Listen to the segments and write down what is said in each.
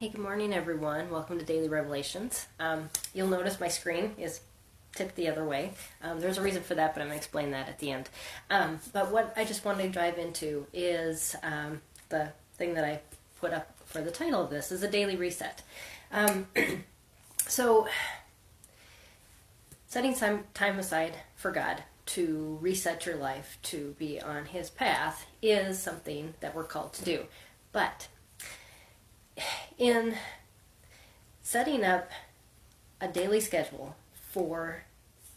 Hey, good morning, everyone. Welcome to Daily Revelations. You'll notice my screen is tipped the other way. There's a reason for that, but I'm going to explain that at the end. But what I just wanted to dive into is the thing that I put up for the title of this is a daily reset. So, setting some time aside for God to reset your life to be on His path is something that we're called to do. But in setting up a daily schedule for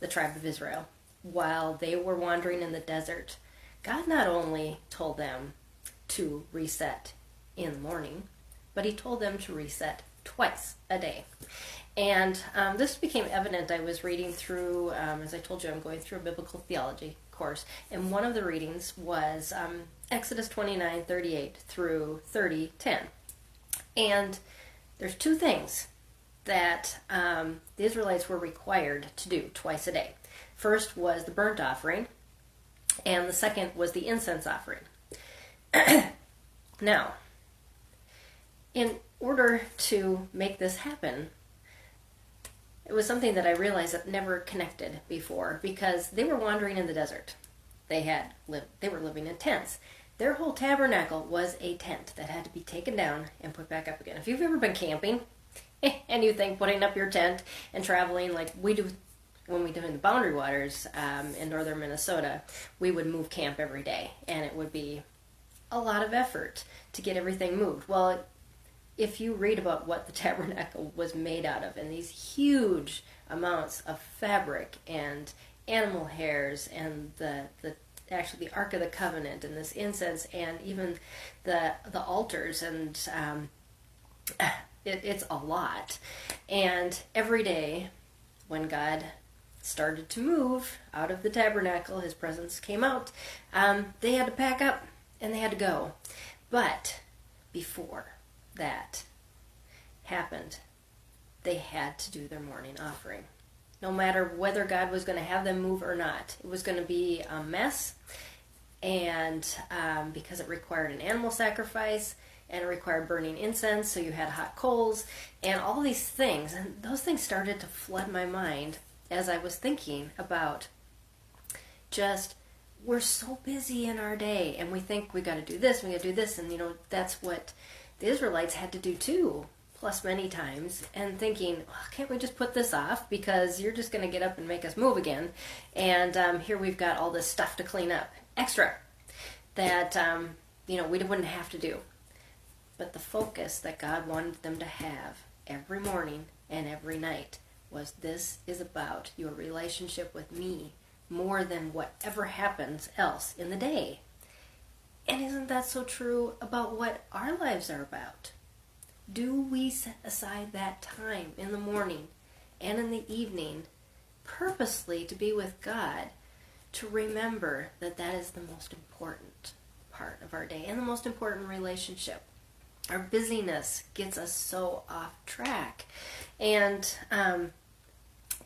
the tribe of Israel while they were wandering in the desert, God not only told them to reset in the morning, but He told them to reset twice a day. And this became evident. I was reading through, as I told you, I'm going through a biblical theology course, and one of the readings was Exodus 29:38 through 30:10. And there's two things that the Israelites were required to do twice a day. First was the burnt offering, and the second was the incense offering. Now, in order to make this happen, it was something that I realized that never connected before, because they were wandering in the desert. They were living in tents. Their whole tabernacle was a tent that had to be taken down and put back up again. If you've ever been camping and you think putting up your tent and traveling like we do when we do in the Boundary Waters in northern Minnesota, we would move camp every day, and it would be a lot of effort to get everything moved. Well, if you read about what the tabernacle was made out of, and these huge amounts of fabric and animal hairs and actually the Ark of the Covenant and this incense and even the altars, and it's a lot. And every day when God started to move out of the tabernacle, His presence came out, they had to pack up and they had to go. But before that happened, they had to do their morning offering. No matter whether God was going to have them move or not, it was going to be a mess, and because it required an animal sacrifice, and it required burning incense, so you had hot coals, and all these things, and those things started to flood my mind as I was thinking about just, we're so busy in our day, and we think we got to do this, we got to do this, and that's what the Israelites had to do too, plus many times, and thinking, oh, can't we just put this off, because you're just going to get up and make us move again, and here we've got all this stuff to clean up extra that we wouldn't have to do. But the focus that God wanted them to have every morning and every night was, this is about your relationship with me more than whatever happens else in the day. And isn't that so true about what our lives are about? Do we set aside that time in the morning and in the evening purposely to be with God, to remember that that is the most important part of our day and the most important relationship? Our busyness gets us so off track, and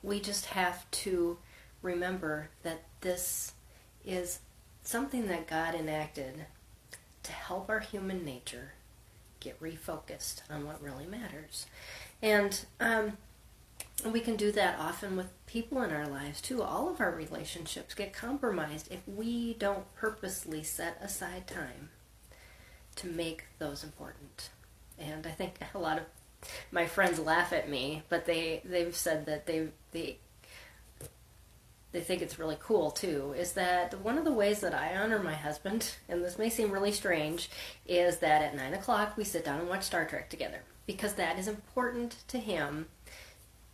we just have to remember that this is something that God enacted to help our human nature get refocused on what really matters. And we can do that often with people in our lives too. All of our relationships get compromised if we don't purposely set aside time to make those important. And I think a lot of my friends laugh at me, but they've said that they think it's really cool too, is that one of the ways that I honor my husband, and this may seem really strange, is that at 9 o'clock we sit down and watch Star Trek together, because that is important to him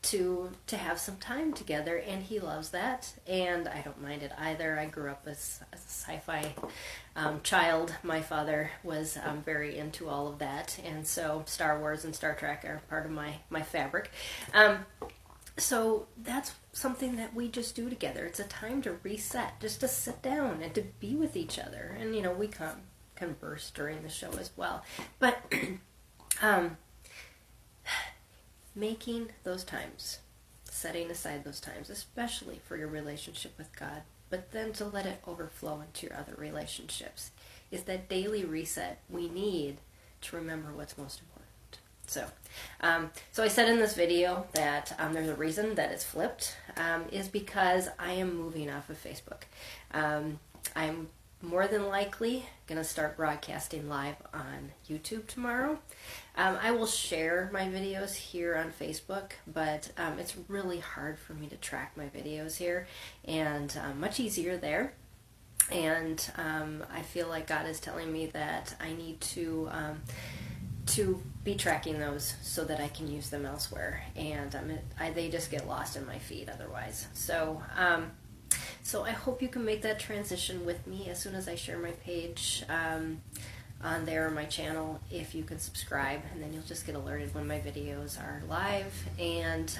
to have some time together, and he loves that, and I don't mind it either. I grew up as a sci-fi child. My father was very into all of that, and so Star Wars and Star Trek are part of my fabric. So that's something that we just do together. It's a time to reset, just to sit down and to be with each other. And, we converse during the show as well. But making those times, setting aside those times, especially for your relationship with God, but then to let it overflow into your other relationships, is that daily reset we need to remember what's most important. So I said in this video that there's a reason that it's flipped, is because I am moving off of Facebook. I'm more than likely going to start broadcasting live on YouTube tomorrow. I will share my videos here on Facebook, but it's really hard for me to track my videos here, and much easier there. And I feel like God is telling me that I need to be tracking those so that I can use them elsewhere, and they just get lost in my feed otherwise. So I hope you can make that transition with me as soon as I share my page on there, my channel. If you can subscribe, and then you'll just get alerted when my videos are live, and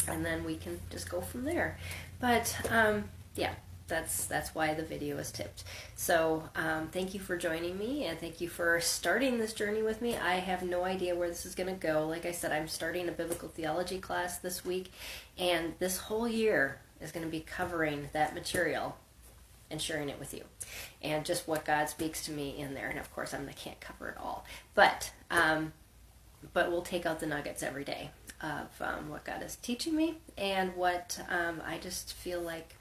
then we can just go from there. But yeah. That's why the video is tipped. So thank you for joining me, and thank you for starting this journey with me. I have no idea where this is going to go. Like I said, I'm starting a biblical theology class this week, and this whole year is going to be covering that material and sharing it with you, and just what God speaks to me in there. And of course, I can't cover it all, but we'll take out the nuggets every day of what God is teaching me, and what I just feel like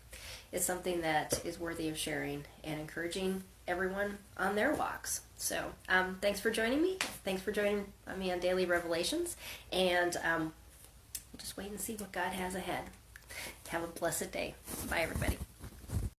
is something that is worthy of sharing and encouraging everyone on their walks. So thanks for joining me. Thanks for joining me on Daily Revelations, and we'll just wait and see what God has ahead. Have a blessed day. Bye, everybody.